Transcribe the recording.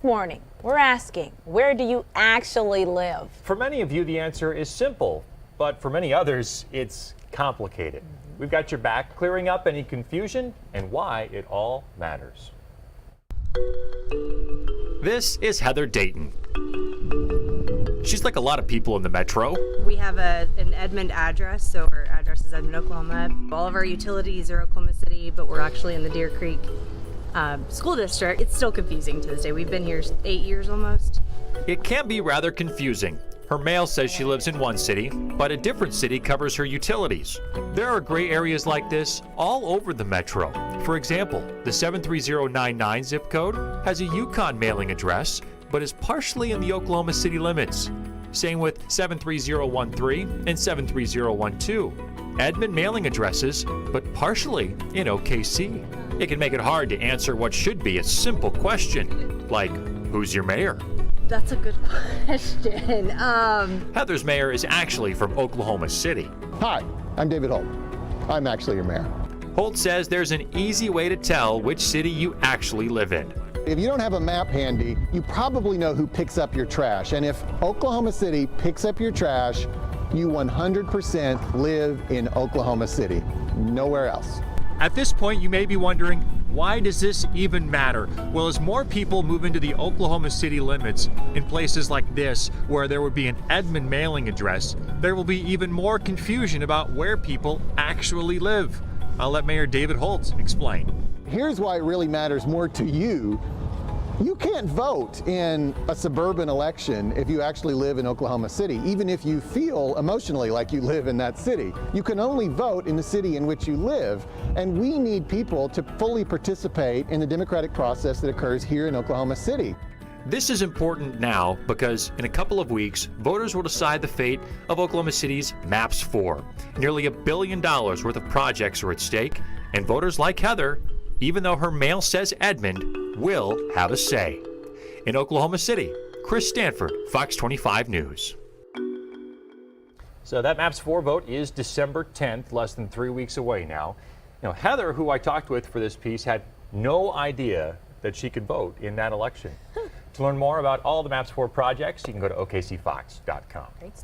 morning, we're asking, where do you actually live? For many of you, the answer is simple, but for many others, it's complicated. We've got your back, clearing up any confusion and why it all matters. This is Heather Dayton. She's like a lot of people in the metro. We have an Edmond address, so our address is Edmond, Oklahoma. All of our utilities are Oklahoma City, but we're actually in the Deer Creek school district. It's still confusing to this day. We've been here 8 years almost. It can be rather confusing. Her mail says she lives in one city, but a different city covers her utilities. There are gray areas like this all over the metro. For example, the 73099 zip code has a Yukon mailing address, but is partially in the Oklahoma City limits. Same with 73013 and 73012. Edmond mailing addresses, but partially in OKC. It can make it hard to answer what should be a simple question, like, who's your mayor? That's a good question. Heather's mayor is actually from Oklahoma City. Hi, I'm David Holt. I'm actually your mayor. Holt says there's an easy way to tell which city you actually live in. If you don't have a map handy, you probably know who picks up your trash. And if Oklahoma City picks up your trash, you 100% live in Oklahoma City, nowhere else. At this point, you may be wondering, why does this even matter? Well, as more people move into the Oklahoma City limits in places like this, where there would be an Edmond mailing address, there will be even more confusion about where people actually live. I'll let Mayor David Holt explain. Here's why it really matters more to you. You can't vote in a suburban election if you actually live in Oklahoma City, even if you feel emotionally like you live in that city. You can only vote in the city in which you live, and we need people to fully participate in the democratic process that occurs here in Oklahoma City. This is important now because in a couple of weeks, voters will decide the fate of Oklahoma City's Maps 4. Nearly $1 billion worth of projects are at stake, and voters like Heather, even though her mail says Edmond, will have a say. In Oklahoma City, Chris Stanford, Fox 25 News. So that Maps 4 vote is December 10th, less than 3 weeks away now. Heather, who I talked with for this piece, had no idea that she could vote in that election. To learn more about all the Maps 4 projects, you can go to okcfox.com.